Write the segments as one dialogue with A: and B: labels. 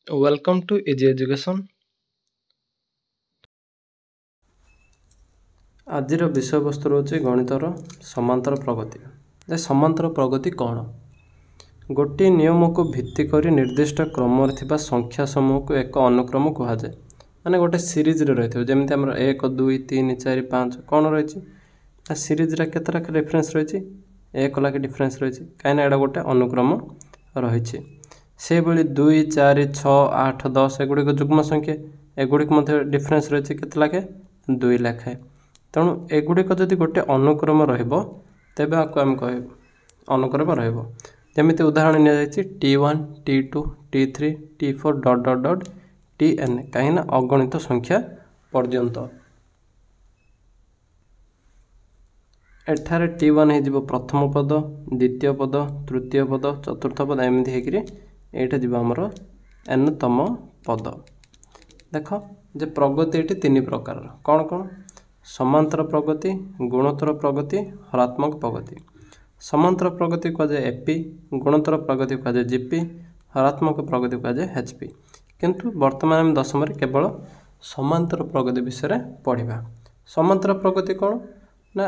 A: Welcome to Easy Education.
B: ଆଜିର ବିଷୟବସ୍ତୁ ହେଉଛି ଗଣିତର ସମାନ୍ତର ପ୍ରଗତି। ଯେ ସମାନ୍ତର ପ୍ରଗତି କ'ଣ? ଗୋଟିଏ ନିୟମକୁ ଭିତ୍ତି କରି ନିର୍ଦ୍ଦିଷ୍ଟ କ୍ରମରେ ଥିବା ସଂଖ୍ୟା ସମୂହକୁ ଏକ ଅନୁକ୍ରମ କୁହାଯାଏ। ମାନେ ଗୋଟେ ସିରିଜରେ ରହିଥିବ, ଯେମିତି ଆମର 1 2 3 4 5 କ'ଣ ରହିଛି ନା ସିରିଜରେ କେତେଟା ରେଫରେନ୍ସ ରହିଛି? 1 ଲାଖେ ଡିଫରେନ୍ସ ରହିଛି, କାହିଁକିନା ଏଇଟା ଗୋଟେ ଅନୁକ୍ରମ ରହିଛି। ସେହିଭଳି 2 4 6 8 10 ଏଗୁଡ଼ିକ ଯୁଗ୍ମ ସଂଖ୍ୟା, ଏଗୁଡ଼ିକ ମଧ୍ୟ ଡିଫରେନ୍ସ ରହିଛି କେତେ ଲାଖେ? 2 ଲାଖେ। ତେଣୁ ଏଗୁଡ଼ିକ ଯଦି ଗୋଟେ ଅନୁକ୍ରମ ରହିବ ତେବେ ଆକୁ ଆମେ କହିବୁ ଅନୁକ୍ରମ ରହିବ। ଯେମିତି ଉଦାହରଣ ନିଆଯାଇଛି T1 T2 T3 T4 ... Tn, କାହିଁକିନା ଅଗଣିତ ସଂଖ୍ୟା ପର୍ଯ୍ୟନ୍ତ। ଏଠାରେ T1 ହେଇଯିବ ପ୍ରଥମ ପଦ, ଦ୍ୱିତୀୟ ପଦ, ତୃତୀୟ ପଦ, ଚତୁର୍ଥ ପଦ, ଏମିତି ହେଇକରି ଏଇଟା ଯିବ ଆମର n ତମ ପଦ। ଦେଖ ଯେ ପ୍ରଗତି ଏଠି ତିନି ପ୍ରକାରର। କ'ଣ କ'ଣ? ସମାନ୍ତର ପ୍ରଗତି, ଗୁଣୋତ୍ତର ପ୍ରଗତି, ହରାତ୍ମକ ପ୍ରଗତି। ସମାନ୍ତର ପ୍ରଗତି କୁହାଯାଏ AP, ଗୁଣୋତ୍ତର ପ୍ରଗତି କୁହାଯାଏ GP, ହରାତ୍ମକ ପ୍ରଗତି କୁହାଯାଏ HP। କିନ୍ତୁ ବର୍ତ୍ତମାନ ଆମେ ଦଶମରେ କେବଳ ସମାନ୍ତର ପ୍ରଗତି ବିଷୟରେ ପଢ଼ିବା। ସମାନ୍ତର ପ୍ରଗତି କ'ଣ ନା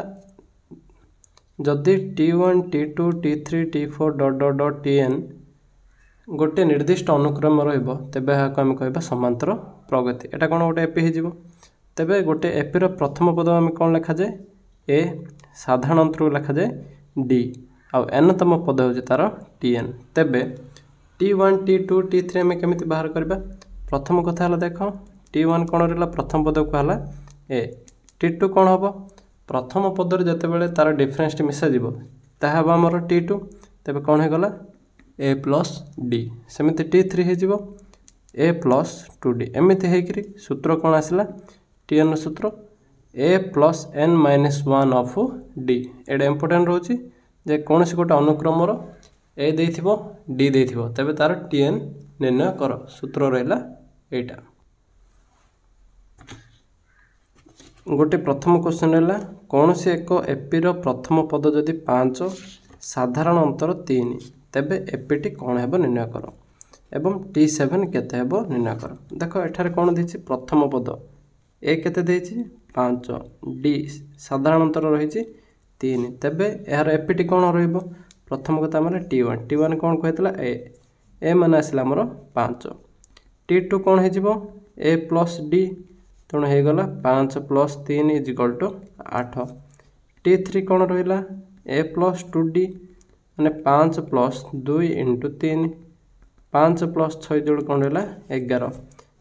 B: ଯଦି T1 T2 T3 T4 ... Tn ଗୋଟିଏ ନିର୍ଦ୍ଦିଷ୍ଟ ଅନୁକ୍ରମ ରହିବ ତେବେ ଏହାକୁ ଆମେ କହିବା ସମାନ୍ତର ପ୍ରଗତି। ଏଇଟା କ'ଣ ଗୋଟେ AP ହେଇଯିବ। ତେବେ ଗୋଟେ ଏପିର ପ୍ରଥମ ପଦ ଆମେ କ'ଣ ଲେଖାଯାଏ? A, ସାଧାରଣ ଅନ୍ତରକୁ ଲେଖାଯାଏ D, ଆଉ n ତମ ପଦ ହେଉଛି ତା'ର Tn। ତେବେ T1 T2 T3 ଆମେ କେମିତି ବାହାର କରିବା? ପ୍ରଥମ କଥା ହେଲା, ଦେଖ T1 କ'ଣ ରହିଲା? ପ୍ରଥମ ପଦକୁ ହେଲା A। T2 କ'ଣ ହେବ? ପ୍ରଥମ ପଦରେ ଯେତେବେଳେ ତା'ର ଡିଫରେନ୍ସଟି ମିଶାଯିବ ତାହା ହେବ ଆମର T2। ତେବେ କ'ଣ ହେଇଗଲା? A plus D। ସେମିତି T3 ହେଇଯିବ A ପ୍ଲସ୍ 2D। ଏମିତି ହେଇକରି ସୂତ୍ର କ'ଣ ଆସିଲା? Tnର ସୂତ୍ର A plus n minus 1 of D। ଏଇଟା ଇମ୍ପୋର୍ଟାଣ୍ଟ ରହୁଛି ଯେ କୌଣସି ଗୋଟେ ଅନୁକ୍ରମର A ଦେଇଥିବ D ଦେଇଥିବ, ତେବେ ତା'ର Tn ନିର୍ଣ୍ଣୟ କର। ସୂତ୍ର ରହିଲା ଏଇଟା। ଗୋଟେ ପ୍ରଥମ କ୍ୱେଶ୍ଚନ୍ ରହିଲା, କୌଣସି ଏକ ଏପିର ପ୍ରଥମ ପଦ ଯଦି 5, ସାଧାରଣ ଅନ୍ତର 3, ତେବେ ଏପିଟି କ'ଣ ହେବ ନିର୍ଣ୍ଣୟ କର ଏବଂ T7 କେତେ ହେବ ନିର୍ଣ୍ଣୟ କର। ଦେଖ ଏଠାରେ କ'ଣ ଦେଇଛି? ପ୍ରଥମ ପଦ A କେତେ ଦେଇଛି? 5, D ସାଧାରଣ ଅନ୍ତର ରହିଛି 3, ତେବେ ଏହାର ଏପିଟି କ'ଣ ରହିବ? ପ୍ରଥମ କଥା ଆମର T1 କ'ଣ କହିଥିଲା? A ମାନେ ଆସିଲା ଆମର 5। T2 କ'ଣ ହେଇଯିବ? A ପ୍ଲସ୍ D, ତେଣୁ ହେଇଗଲା 5 ପ୍ଲସ୍ 3 = 8। T3 କ'ଣ ରହିଲା? A ପ୍ଲସ୍ 2D, ମାନେ 5 ପ୍ଲସ୍ 2 × 3, 5 ପ୍ଲସ୍ 6 ଯୋଡ଼ କ'ଣ ରହିଲା? 11।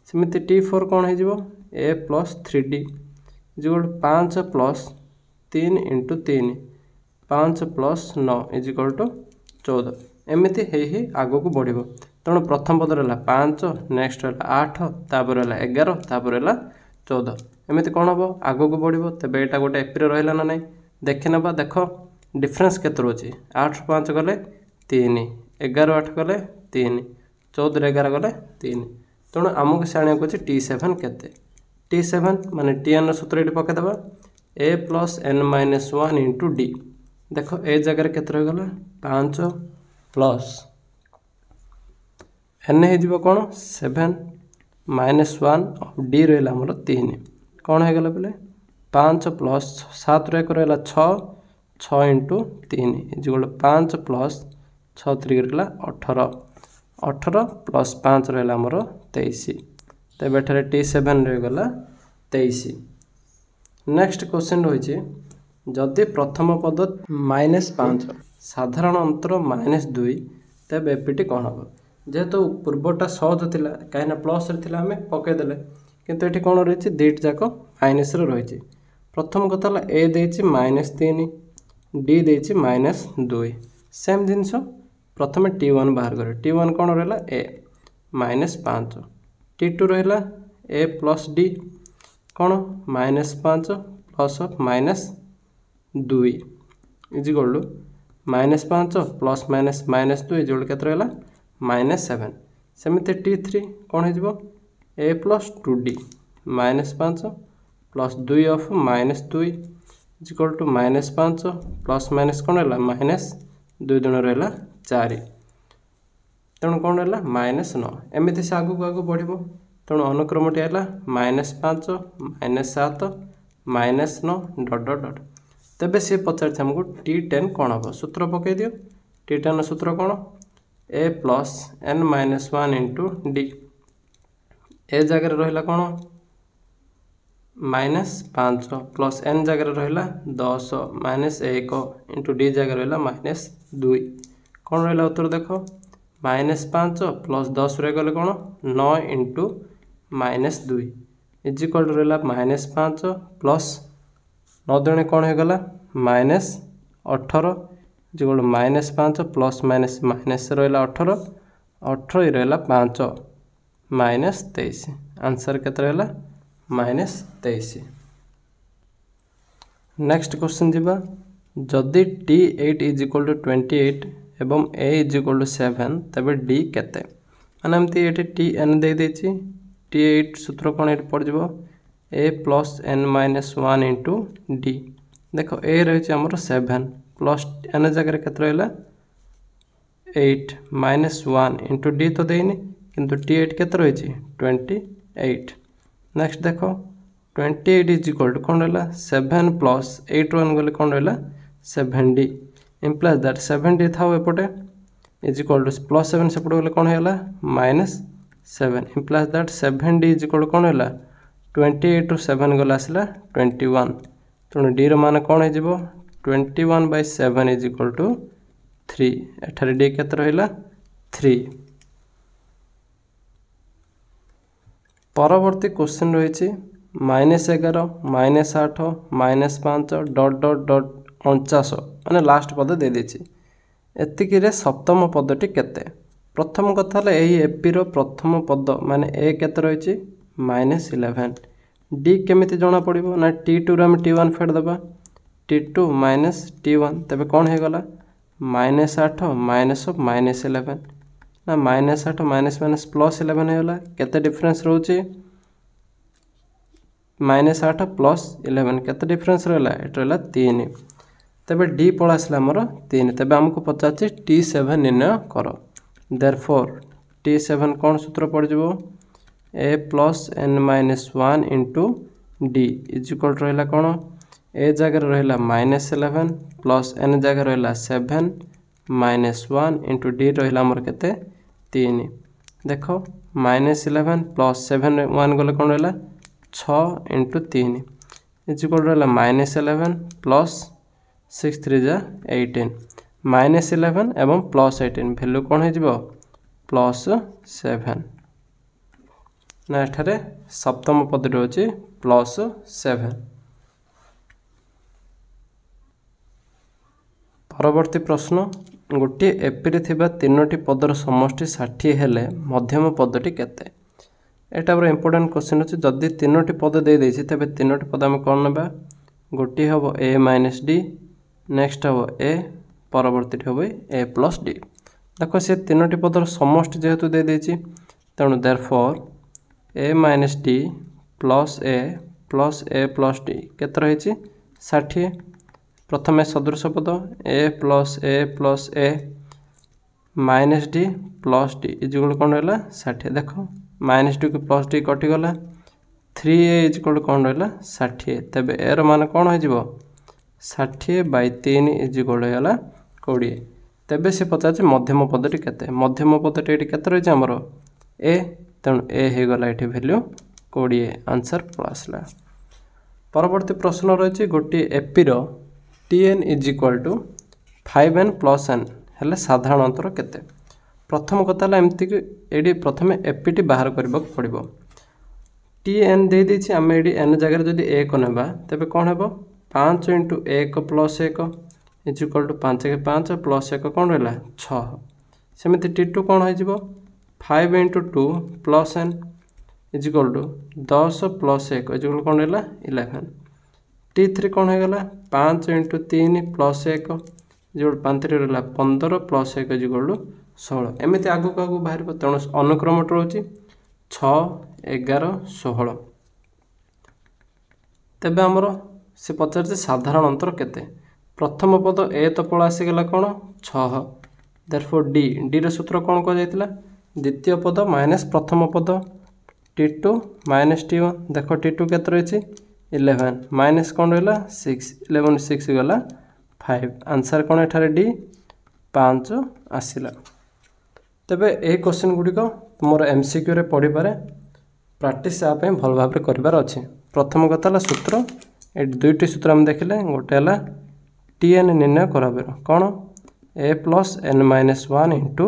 B: ସେମିତି T4 କ'ଣ ହେଇଯିବ? A plus 3D = 5 plus 3 × 3, 5 plus 9 = 14। ଏମିତି ହେଇ ଆଗକୁ ବଢ଼ିବ। ତେଣୁ ପ୍ରଥମ ପଦରେ ହେଲା 5, ନେକ୍ସଟ ହେଲା 8, ତାପରେ ହେଲା 11, ତାପରେ ହେଲା 14। ଏମିତି କ'ଣ ହେବ? ଆଗକୁ ବଢ଼ିବ। ତେବେ ଏଇଟା ଗୋଟେ ଏପିରେ ରହିଲା ନା ନାହିଁ ଦେଖିନେବା। ଦେଖ ଡିଫରେନ୍ସ କେତେ ରହୁଛି? 8ରୁ 5 ଗଲେ 3, 11ରୁ 8 ଗଲେ 3, 14ରୁ 11 ଗଲେ 3। ତେଣୁ ଆମକୁ ଜାଣିବାକୁ ଅଛି T7 କେତେ। T7 ମାନେ Tnର ସୂତ୍ର ଏଠି ପକାଇଦେବା A plus n minus 1 × D। ଦେଖ ଏ ଜାଗାରେ କେତେ ରହିଗଲା? 5 ପ୍ଲସ୍ n ହେଇଯିବ କ'ଣ? 7 ମାଇନସ୍ 1 ଅଫ୍ D ରହିଲା ଆମର 3। କ'ଣ ହେଇଗଲା ବୋଲେ 5 ପ୍ଲସ୍ 7ରୁ 1 ରହିଲା 6, 6 × 3 = 5 ପ୍ଲସ୍ 6 3 ରହିଲା 18, 18 ପ୍ଲସ୍ 5 ରହିଲା ଆମର 23। ତେବେ ଏଠାରେ T7 ରହିଗଲା 23। ନେକ୍ସଟ କ୍ୱେଶ୍ଚନ୍ ରହିଛି, ଯଦି ପ୍ରଥମ ପଦ -5, ସାଧାରଣ ଅନ୍ତର -2, ତେବେ ଏପିଟି କ'ଣ ହେବ? ଯେହେତୁ ପୂର୍ବଟା ସହଜ ଥିଲା, କାହିଁକିନା ପ୍ଲସ୍ରେ ଥିଲା ଆମେ ପକାଇଦେଲେ, କିନ୍ତୁ ଏଠି କ'ଣ ରହିଛି? ଦୁଇଟି ଯାକ ମାଇନସ୍ରେ ରହିଛି। ପ୍ରଥମ କଥା ହେଲା A ଦେଇଛି -3, D ଦେଇଛି -2। ସେମ୍ ଜିନିଷ ପ୍ରଥମେ T1 ବାହାର କରେ। T1 କ'ଣ ରହିଲା? A -5। T2 ରହିଲା A ପ୍ଲସ୍ D, କ'ଣ? -5 ପ୍ଲସ୍ -2 = -5 ପ୍ଲସ୍ -2 କେତେ ରହିଲା? -7। ସେମିତି T3 କ'ଣ ହେଇଯିବ? A plus 2D, -5 plus 2 of -2 = -5 plus minus କ'ଣ ରହିଲା? -2 ରହିଲା 4। तेणु कौन है -9 एमती से आगू आगू बढ़ तेणु अनुक्रमटी है -5 -7 -9 डट डट डट तेबे सी पचार आमको T10 कौन हम सूत्र पकई दियो T10 सूत्र कौन a plus n -1 into D A जगह रहा कौन -5 प्लस n जगह रहा 10 -1 इंटू डी जगह रहा -2 कौन रहा उत्तर देख -5 प्लस 10 रही गले कौन 9 इंटू -2 इजिकल रहा -5 प्लस 9 दुणे कौन होगला -18 इजिकल -5 प्लस माइनस माइनस रहा 18 18 रहा 5 -23 आंसर केते रहा -23। नेक्स्ट क्वेश्चन जीवा जदि T8 इजिकल टू 28 एवं A इजिकल टू 7 तबे D केते माने एमती ये Tn दे देछि T8 सूत्र कौन ये पड़ जाव A plus n -1 into D देख A रही आमर 7 प्लस n जगह केते रहा 8 -1 इंटू D तो देनी किंतु T8 केते रही 28 नेक्स्ट देख 28 इज इक्वल टू कौन रहा 7 प्लस 8 1 गले कौन रहा 7D इम्प्लाइज दैट 7D था एपटे इज इक्वल टू प्लस 7 सेपटे गले कौन है -7 implies that 7D is equal to कौन है 28 टू 7 गले आसला 21 तेणु D मान कौन हो 21/7 इज इक्वल टू 3 एठारे D केते रहिला 3। परवर्ती क्वेश्चन रही -11 -8 -5 डट डट डट 49 माने लास्ट पद दे देछि एतिकी रे सप्तम पदटी केते प्रथम कथा है यही एपी रो प्रथम पद माने ए केते रही -11 डी केमिति जना पड़िबो ना T2 रे हम T1 फेड दबा T2 -T1 तबे कौन हे गला -8 -11 ना -8 माइनस प्लस 11 होगा केते डिफरेंस रोचे -8 प्लस 11 केते डिफरेंस रहा ये रहा 3 तबे डी पड़ा आसला आमर 3 तबे हमको पचार T7 निर्णय कर देयरफॉर T7 कौन सूत्र पड़ जाव A plus n -1 into d is equal रहा कौन ए जगह रहा -11 प्लस n जगह रहा 7 -1 इंटू डी रहा आमर केते 3 देख -11 प्लस 7 1 गले कौन रहा 6 इंटू 3 इज इक्वल रहा -11 प्लस 6 3 जा 18 -11 एवं प्लस 18 वैल्यू कौन हो प्लस 7 ना एठारे सप्तम पदटी होची प्लस 7। परवर्ती प्रश्न गोटे एपी थिबा तीनोटी पदर समष्टि 60 हेले मध्यम पदटी केते एटा बड़ा इंपोर्टेंट क्वेश्चन अछि जदि तीनोटी पद दे देछि तबे तीनोटी पद हम कोन नेबा गोटी हबो A - D नेक्स्ट हबो A परवर्ती हबो A + D देखो से तीनोटी पदर समष्टि जेहेतु दे देछि तेणु therefore A - D plus A + D केते रहिछि 60 प्रथमे सदृश पद A + A minus D plus D is equal कौन रहा 60 देख -2 की प्लस D कटिगला 3A इजिकल कौन रहा 60 तेबे एयर मान कौन हो 60/3 इजिकल होगा 20 तेबे से पचार मध्यम पदटी केते मध्यम पदटी ये केते रही आमर A तेणु A होगला ये भैल्यू 20 आंसर पलसला। परवर्ती प्रश्न रही गोटे एपी रो Tn is equal to 5n + n हेले साधारण अंतर केते प्रथम कथा एमती कि ये प्रथम एपीटी बाहर करने पड़ो Tn दे देछि आम ये n जगह जब 1 नेबा तेबे कौन हे 5 × 1 + 1 इज इक्वल टू 5 के 5 + 1 कौन रहा 6 सेमती T2 कौन हो 5 × 2 + n is equal to 10 + 1 is equal कौन रहा 11 T3 कौन होगा 5 × 3 + 1 जो 5 रहा 15 + 1 इक्वल टू 16 एमती आगू आगू बाहर तेणु अनुक्रम रोचे 6 11 16 तेबे आमर से पचार साधारण अंतर केते प्रथम पद ए तो पल आसीगला कौन 6 देयरफॉर डी रो सूत्र कौन कह जाइतिला द्वितीय पद माइनस प्रथम पद T2 माइनस T1 देख T2 केते रही 11 माइनस कौन रहा 6 11 6 गला 5 आंसर कौन एठारे डी 5 आसिला। तेबे ए क्वेश्चन गुड़िक तुम MCQ रे पढ़ी पारे प्रैक्टिस आप भल भाव कर अच्छे। प्रथम कथा सूत्र ये दुईटी सूत्र आम देखिले गोटे है TN निर्णय कराबर कौन A plus N minus 1 into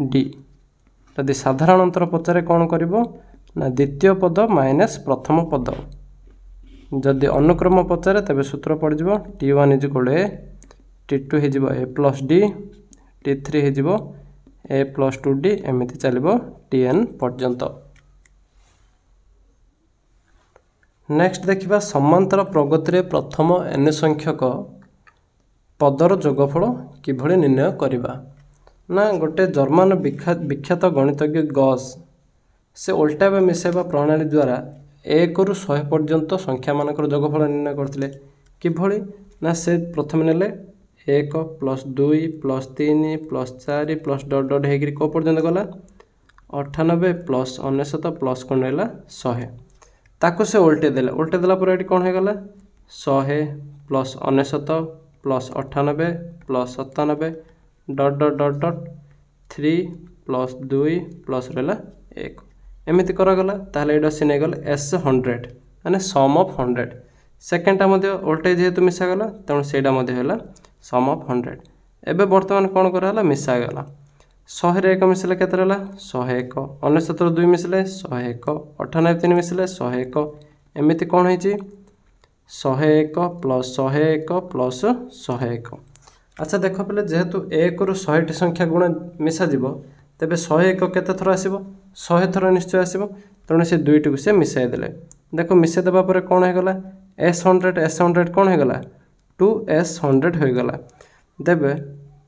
B: D जदि साधारण अंतर पचारे कौन कर द्वितीय पद माइनस प्रथम पद जदि अनुक्रम पचारे तेरे सूत्र पड़ जाव T1 is equal A T2 हो A प्लस D T3 हो A प्लस 2D एमती चलो TN पर्यंत। नेक्स्ट देखिबा समांतर प्रगति रे प्रथम N संख्यक पदर जोगफल किभଳି निर्णय करिबा ना गोटे जर्मन विख्यात गणितज्ञ गॉस से उल्टावा मिसाइबा प्रणाली द्वारा 1 रु 100 पर्यंत संख्या मानकर जोगफल निर्णय करथिले किभଳି ना से प्रथम नेले 1 plus 2 plus 3 plus 4 plus dot dot हेगिरी को पर्यंत गला 98 प्लस 99 प्लस कोन रहला 100 ताको से उल्टे देला पर एटी कोन हे गला 100 plus 99 plus 98 plus 97 dot dot dot dot 3 plus 2 plus रहा 1 एमती करागला ताहले एटा से नहीं गला S100 माने सम ऑफ 100 सेकेंडटा मध्य उल्टे जेहेतु मिसागला तेणु सेटा मध्य है सम ऑफ 100 एबे वर्तमान कौन कराला मिसागला 100 रे 1 मिसले केते रहला 101 99 रो 2 मिसले 101 98 3 मिसले 101 एमती कौन होईची 101 प्लस 101 प्लस 101। अच्छा देख पे जेहेतु 1 रु 100 टी संख्या गुण मिसा जीवो तेबे 101 केते थर आसीबो 100 थर निश्चय आसीबो तेणु से दुईटी को से मिसाई देले देखो मिसाई देबा परे कोन हे गला S100 कोन हे गला 2S100 हो गला देबे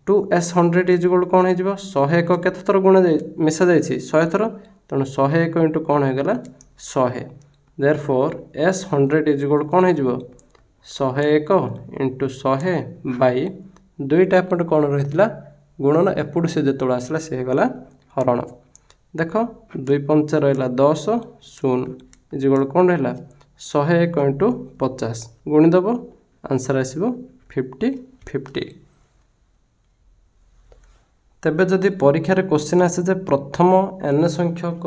B: 2S100 इज इक्वल कोन हे जीवो 101 केते थर गुण मिसा जाईछि 100 थर तेणु 101 इनटू कोन हे गला 100 देयरफॉर S100 इज इक्वल कोन हे जीवो 101 इंटू 100 बाई दुईटा एपट कौन रही गुणन एपट से जो आसला से गला हरण देख 2 5 रहा 10 0 इजिकल कौन रहा 101 इंटू 50 गुणीदेव आंसर आसो 50 50। तेबे जदि परीक्षा रे क्वेश्चन आसे जे प्रथम N संख्यक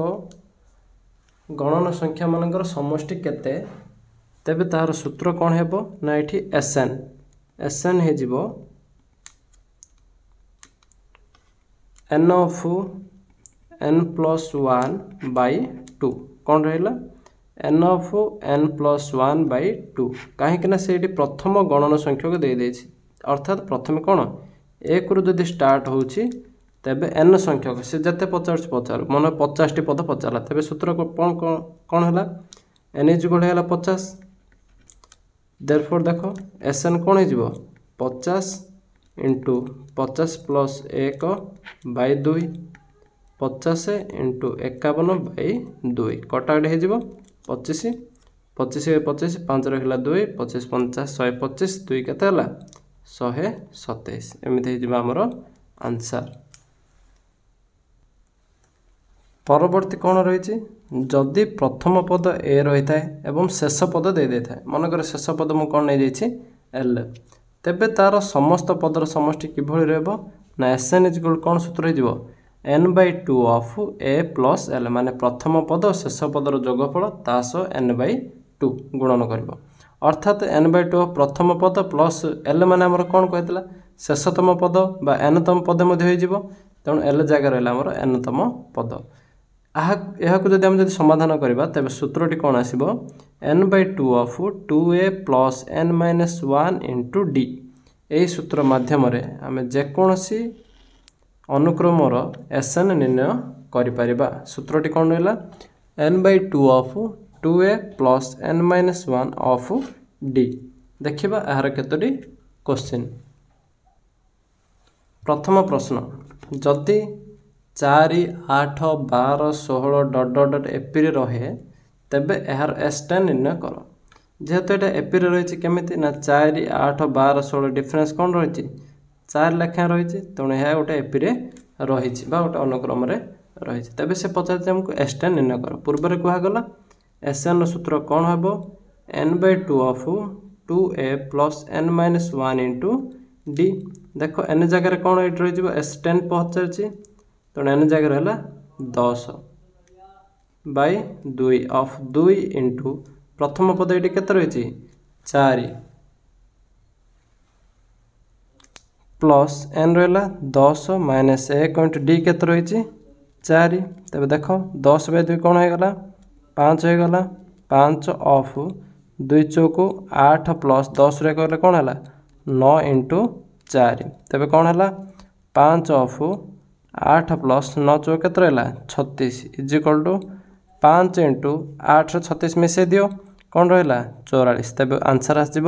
B: गणन संख्या मानकर समष्टि केते तेबे तार सूत्र कौन हेबो ना एठी SN हे जीवो N of N plus 1 by 2 कौन रहा N of N plus 1 by 2 कहीं से प्रथम गणन संख्या को दे अर्थात प्रथम कौन 1 रु जदि स्टार्ट होची तेबे N संख्यक से जते पचार मन 50 टी पद पचारा तेबे सूत्र कौन कौन है N इज इक्वल है 50 देयरफॉर देखो SN कौन हो 50 into 50 plus 1 by 2 50 into 51 by 2 कटाकटी हो 25 25 25 5 रहा 2 25 50 125 2 केते 127 एमती होमर आंसर। परवर्ती कौन रही जदि प्रथम पद ए रही था एवं शेष पद दे दे था मनकर शेष पद मुझे कौन नहीं जाइए L तेबे तार समस्त पदर समष्टि किभଳି रहबो ना SN इज इक्वल कौन सूत्र हो N/2 of A plus L माने प्रथम पद शेष पदर जोगफल तास N/2 गुणन करिवो अर्थात N/2 ऑफ प्रथम पद प्लस L माने हमर कौन कहतला शेषतम पद बा Nतम पद मध्ये होई जिवो तेणु L जगह रहला हमर Nतम पद यह जदि आम समाधान करवा तेरे सूत्रटी कौन आसो N/2 of 2A plus N-1 into D यही सूत्र माध्यम आम जेकोसी अनुक्रमर SN निर्णय करिपरिबा सूत्रटी कौन रहा N/2 of 2A plus N-1 of D देखिबा यार केतोटी क्वेश्चन। प्रथम प्रश्न जदि 4 8 12 16 डट डट डट एपी रहे तेबे यार S10 निर्णय कर जेहेतु यहाँ एपी रही केमी ना 4 8 12 16 डिफरेन्स कौन रही 4 लेखा रही तेणु यह गोटे एपी रे रही गोटे अनुक्रम रही तेज से पचार आमको S10 निर्णय कर पूर्व कहगला SN सूत्र कौन हम n/2 of 2a plus n minus 1 into d देख n जगह कौन ये रही S10 पचार तेणु n जगह रहा 10/2 ऑफ 2 इंटू प्रथम पद ये केते रही 4 प्लस n रहा 10 माइनस 1 इंटू d केते रही 4 तेज देख 10/2 कौन होगा 5 होगा 5 ऑफ 2 चौक 8 प्लस 10 रे कहले कौन है 9 इंटू 4 तेज कौन है 5 ऑफ 8 प्लस 9 चौक केते रहा 36 इजिकल टू 5 इंटू 8 36 मिसे दियो कौन रहा 44 तेज आंसर आसब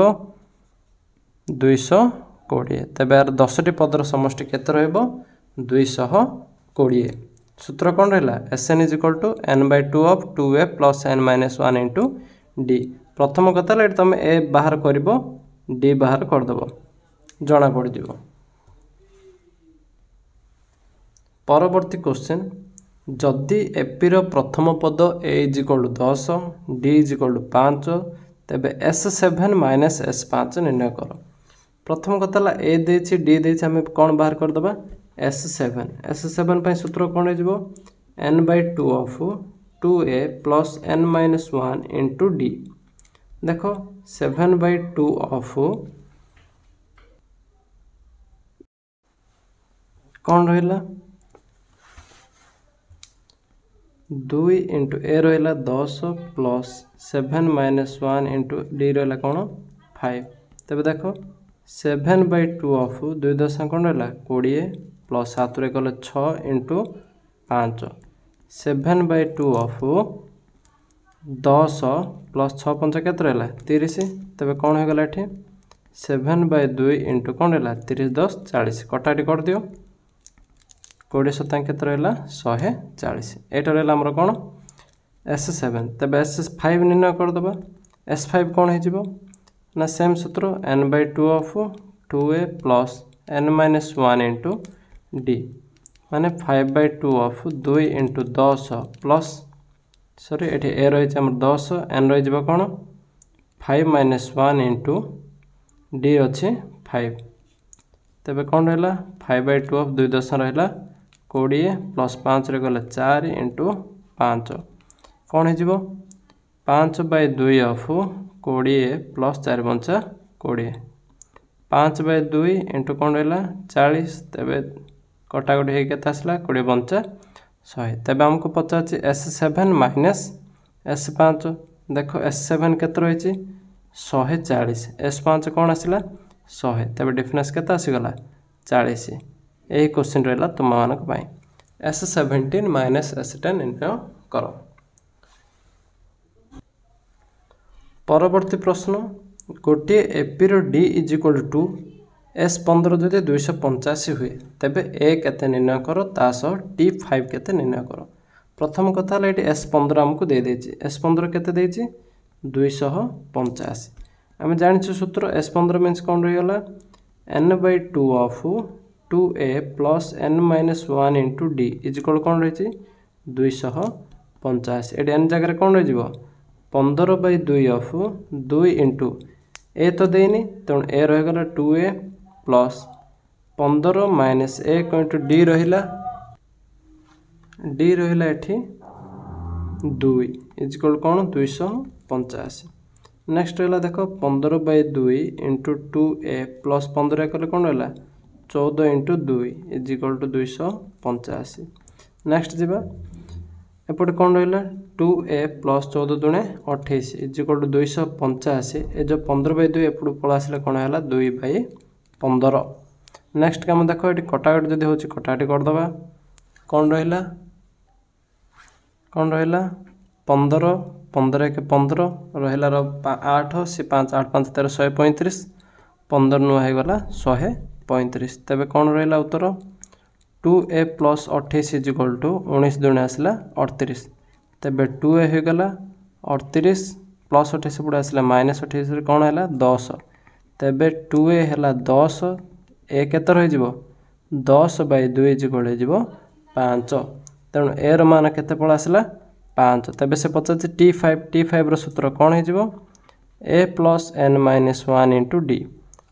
B: 220 तेज यार 10टी पदर समष्टि केते रहिबो 220 सूत्र कौन रहा SN is equal to n/2 of 2a plus n minus 1 into d प्रथम कथा ये तुम a बाहर कर d बाहर करदेव जना पड़ जाव। परवर्ती क्वेश्चन जदि एपी रो प्रथम पद a is equal to 10 d is equal to 5 तेबे S7 माइनस S5 निर्णय कर प्रथम कथा a देछि d देछि आम कौन बाहर करदबा S7 पर सूत्र कौन हो n/2 of 2a plus n minus 1 into d देख 7/2 ऑफ कौन रहा 2 इंटू a रहा 10 प्लस 7 माइनस 1 इंटू d रहा कौन 5 तेज देख 7/2 ऑफ 2 10 कौन रहा 20 प्लस 7 रे गले 6 इंटू 5 7/2 ऑफ 10 प्लस 6 5 केत रहा 30 तेज कौन होगा ये 7/2 इंटू कौन रहा 30 10 40 कटाटी कर दियो 20 7 केत रहा 140 एटा रहा आमर कौन S7 तेज S5 निर्णय करदे S5 कौन हो ना सेम सूत्र n/2 of 2a plus n minus 1 into d माने 5/2 ऑफ 2 इंटू 10 प्लस सॉरी ये a रही है 10 n रही कौन 5 माइनस 1 इंटू d अच्छे 5 तेज कौन रहा 5/2 ऑफ 2 10 रहा 20 प्लस 5 रे गले 4 इंटू 5 कौन हो 5/2 ऑफ 20 प्लस 4 5 20 5/2 इंटू कौन रहा 40 तेज कटाकटी होता आसला 20 5 100 तेज आमको पचार S7 माइनस S5 देख S7 केत रही 140 S5 कौन आसला 100 तेज डिफरेन्स केते आसीगला 40 यही क्वेश्चन रहा तुम मानक S17 माइनस S10 निर्णय कर। परवर्ती प्रश्न गोटे एपी रो d इजिकल टू S15 जदि 285 हुए तेबे a केते निर्णय कर तासह t5 केते निर्णय कर प्रथम कथा ये S15 आमको दे देछि S15 केते देछि 285 आम जानिछु सूत्र S15 मीन्स कौन रहीगला n/2 of 2a plus n minus 1 into d is equal कौन रही 285 ये n जगह कौन रही 15/2 ऑफ 2 इंटू ए तो देनी तेणु ए रहीगला 2a plus 15 minus 1 into d रहा ये 2 इजिकल कौन 285 नेक्स्ट रहा देख 15/2 इंटू 2a प्लस 15 कले कौन रहा 14 इंटू 2 इजिकल टू 285 नेक्स्ट जावा एपटे कौन रहा 2a प्लस 14 दुणे 28 इजिकल टू 285 ये जो 15/2 एपट पड़ा आसले कौन है 2/15 नेक्स्ट काम देख ये कटाकटी जब हो कटाकटी करदे कौन रहा 15 15 1 15 रहा 8 से 5 8 5 13 135 15 नुआ होगला 135 तेज कौन रहा उत्तर 2a प्लस 28 इजिकल टू 19 दुणे आसला 38 तेज 2a होगला 38 प्लस 28 पड़े आसला माइनस 28 कौन है 10 तेज 2a है 10 ए केतर हो 10/2 इक्वल हो 5 तेणु ए रो मान केते पळ आसला 5 तेबे से पचार t5 रो सूत्र कौन हो a plus n minus 1 into D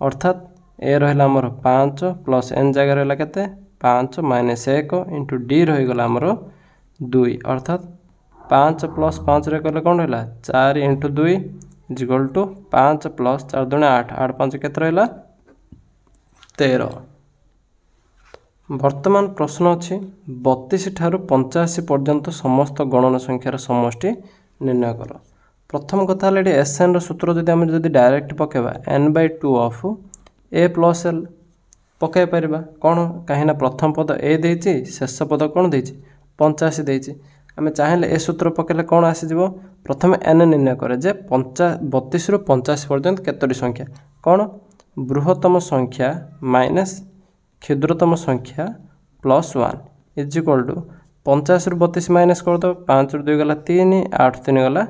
B: अर्थात ए रहा आमर 5 प्लस n जगह रहा केते 5 माइनस 1 इंटू डी रहीगला आमर 2 अर्थात 5 प्लस 5 रे कले कौन रहा 4 इंटू 2 इक्वल टू 5 प्लस 4 दूनी 8 8 5 केते रहा 13। वर्तमान प्रश्न अच्छी 32 ठारू 85 पर्यंत समस्त गणन संख्यार समष्टि निर्णय कर। प्रथम कथा एस एन सूत्र जदि आम जदि डायरेक्ट पकेबा n/2 of a plus l पकई पार कौन कहीं प्रथम पद ए देछि शेष पद कौन देछि 85 देछि आम चाहिए ए सूत्र पकेले कौन आसीजिवो प्रथम n निर्णय करे जे 32 रु 85 पर्यंत केतोटी संख्या कौन बृहत्तम संख्या माइनस क्षुद्रतम संख्या प्लस 1 इज इक्वल टू 50 रु 32 माइनस कर दो 5 रु 2 गला 3 8 3 गला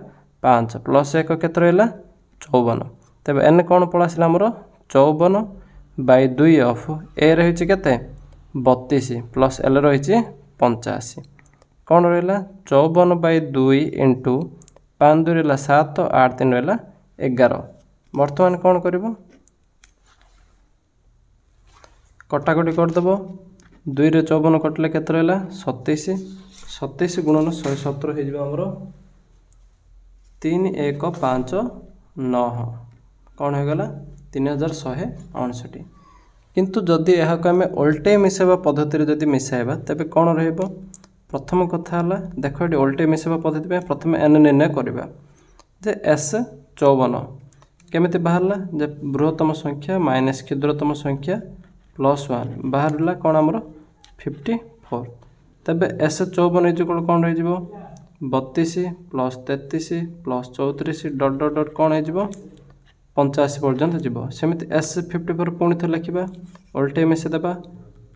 B: 5 प्लस 1 केते रहला 54 तबे एन कौन पळासिला हमरो 54/2 ऑफ ए रहिछि केते 32 प्लस एल रहिछि 85 कौन रहला 54/2 इंटू 5 2 रहला 7 8 3 रहला 11 वर्तमान कौन करिवो कटाकटी करदेव 2 रे 54 कटले केते रहला 27 27 गुणन 117 हो 3159 कौन होगला 3159 किंतु जदि यह आम ओल्टे मिसेबा पद्धति जदि मिसाइबा तेबे कौन रहिबो प्रथम कथा हला देख ये ओल्टे मिसेबा पद्धति पे प्रथम एन निर्णय करबा जे एस 54 केमिति बाहरला जे बृहत्तम संख्या माइनस क्षुद्रतम संख्या प्लस 1 बाहर कौन आमर 54 तबे एस 54 इक्वल कौन रही 32 प्लस 33 प्लस 34 डट डट डट कौन हो 85 पर्यंत जीव सेमती एस 54 पुणी थे लिखा ओल्टे मिसे देवा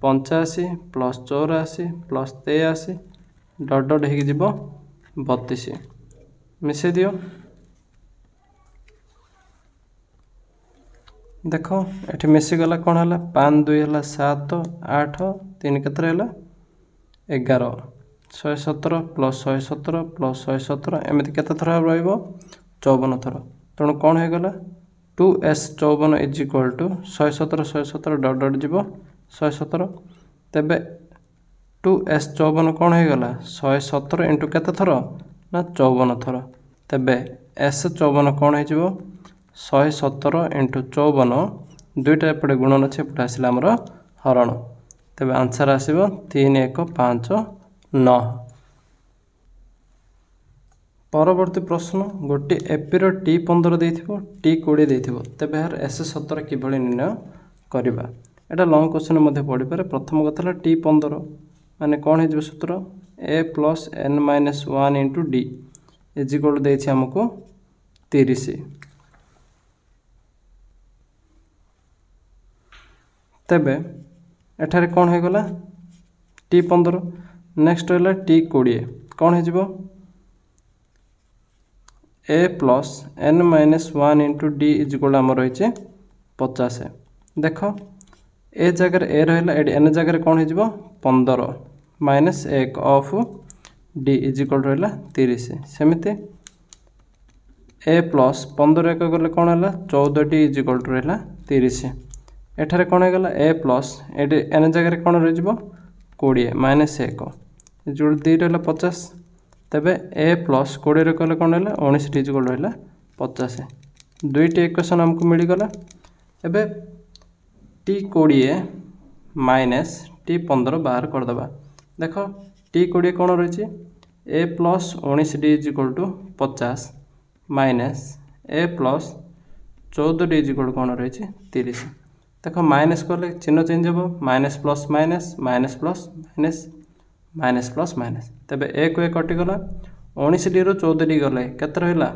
B: 85 प्लस 84 प्लस 83 डट डट हो 32 मिसे दियो देख ये मिसीगला कौन है 5 2 है 7 8 3 केतर है 11 117 प्लस 117 प्लस 117 एमती केते थर रहिबो 54 थर तेणु कौन हो गला 2s 54 इज इक्वल टू 117 117 डट डट जीव 117 तेबे 2s 54 कौन हो गला 117 इंटू केते थर ना 54 थर तेबे s 54 कौन हो 117 इंटू 54 दुईटा एपटे गुणन अच्छे एपटे आसला आमर हरण तेबे आंसर आसब 3159। परवर्ती प्रश्न गोटे एपीर T15 देथिबो T20 देथिबो तेबे यार S17 किभली निर्णय करबा एटा लॉन्ग क्वेश्चन मध्ये पड़ी पारे। प्रथम कथा T15 माने कौन हो सूत्र a plus n minus 1 into d is equal देछि हमको 30 तेबे एठारे कौन हो गला T15 नेक्स्ट है T20 कौन हो a plus n minus 1 into d is equal आम रही 50 देख ए जगह ए रहा एन जगह कौन हो 15 minus 1 of D is equal रहा 30 सेमती ए प्लस 15 1 गले कौन है 14 डी इज इक्वल रहा 30 एठारे कौन हो गला ए प्लस एन जगह कौन रही 20 माइनस 1 जो 2 रहा 50 तेबे ए प्लस 20 कले कौन है 19 टी इक्वल रहा 50 दुईटी इक्वेशन हमको मिलगला। एबे T20 माइनस T15 बाहर करदे देख T20 कौन रही a plus 19 d is equal to 50 minus a plus 14 d is equal कौन रही 30 देख माइनस कले चिन्ह चेंज हो minus plus minus minus plus minus minus plus minus तेबे एक कटिगला 19 डी रु 14 डी गले केते रहा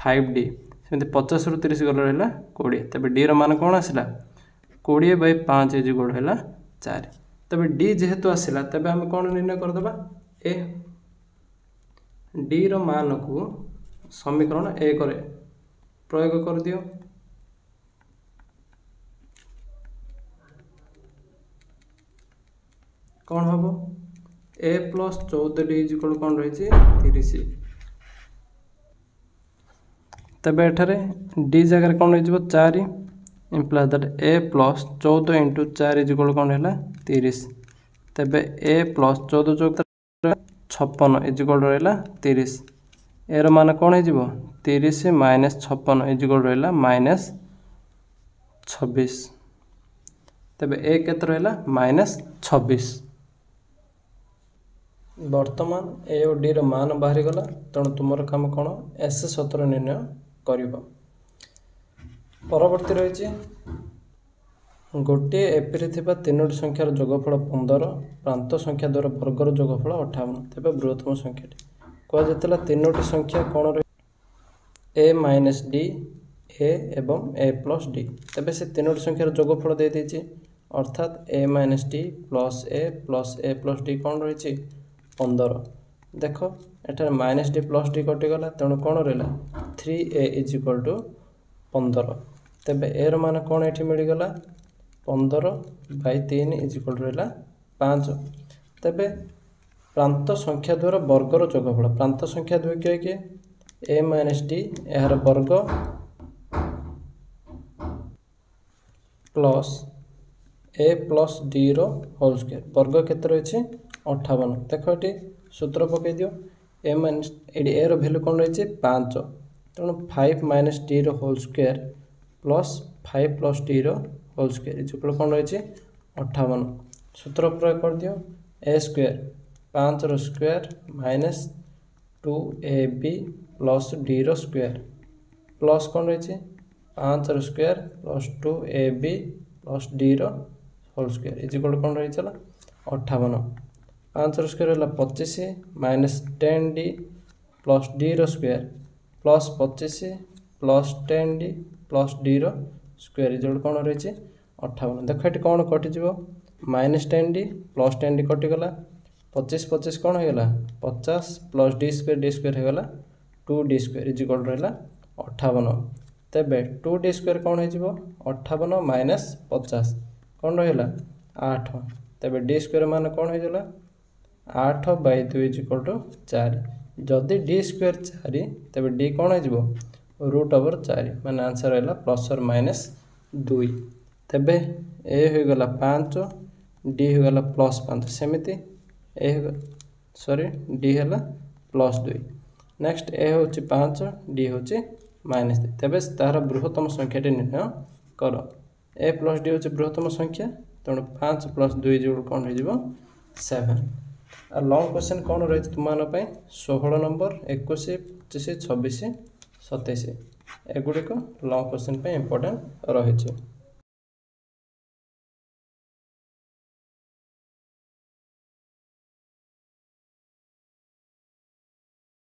B: 5 डी सेमती 50 रु 30 गले रहा 20 तेबे डी मान कौन आसला 20/5 इज इक्वल रहा 4 तेबे डी जेहेतु आसला तेबे हम कौन निर्णय करदबा ए डी रो मान को समीकरण 1 रे प्रयोग कर दियो कौन हम ए प्लस 14d इक्वल कौन रही 30 तेबे एठारे डी जगह कौन रही 4 implies that A plus 14 into 4 equal कौन है 30 तेबे ए प्लस 14 जो 56 इक्वल रहा 30 एर मान कौन हो 30 माइनस 56 इक्वल रहा माइनस 26 तेबे ए केते रहा माइनस 26 वर्तमान ए और डी मान बाहरी गला तेणु तुम काम कौन एस 17 निर्णय कर परवर्ती रही गोटे एपी थिबा तीनोटी संख्यार जोगफल 15 प्रांत संख्या द्वारा वर्गर जोगफल 58 तेबे बृहत्तम संख्याटी कहुला तीनोटी संख्या कौन रही ए माइनस डी ए एवं ए प्लस डी तेबे से तीनोटी संख्यार जोगफल दे देछि अर्थात ए माइनस डी प्लस ए प्लस डी कौन रही 15 देख एठार माइनस डी प्लस डी कटिगला तेणु कौन रहा 3a इज इक्वल टू 15 तेबे एर मान कौन ये मिलगला 15/3 इज इक्वल रहा 5 तेबे प्रांत संख्या द्वारा वर्गर जोगफल प्रांत संख्या द्वय किए ए माइनस डी यार वर्ग प्लस ए प्लस डी रोल स्क्वायर वर्ग केते रही 58 देख ये सूत्र पकई दियो ए माइनस ए भैल्यू कौन रही 5 तेणु 5 minus d whole square plus 5 plus d whole square equal कौन रही 58 सूत्र प्रयोग कर दियो a square 5 whole square minus 2ab plus d whole square plus कौन रही 5 whole square plus 2ab plus d whole whole square equal कौन रही 58 5 रो स्क्वायर है 25 minus 10d plus d whole square plus 25 plus 10d plus d whole square equal कौन रही 58 देख ये कौन कटिज माइनस 10d प्लस 10d कटिगला 25 कौन होगा 50 प्लस डी स्क्वायर होगा 2d स्क्वायर इक्वल रहा 58 तेबे 2d स्क्वायर कौन हो 58 माइनस 50 कौन रहा 8 तेबे डी स्क्वायर मान कौन होगा 8/2 इक्वल टू 4 जदि डी स्क्वायर 4 तेबे डी कौन हो √4 माने आंसर है प्लस और माइनस 2 तेबे ए होगला 5 डी होगला प्लस 5 सेमिति ए सॉरी डी है प्लस 2 नेक्स्ट ए हूँ 5 डी हूँ माइनस 2 तेबे तार बृहत्तम संख्याटी निर्णय कर ए प्लस डी हूँ बृहत्तम संख्या तेणु 5 प्लस 2 जो कौन हो 7 आ लॉन्ग क्वेश्चन कौन रही तुम 16 नंबर 21 25 26 27 एगुड़िक लॉन्ग क्वेश्चन पे इंपोर्टेंट रही।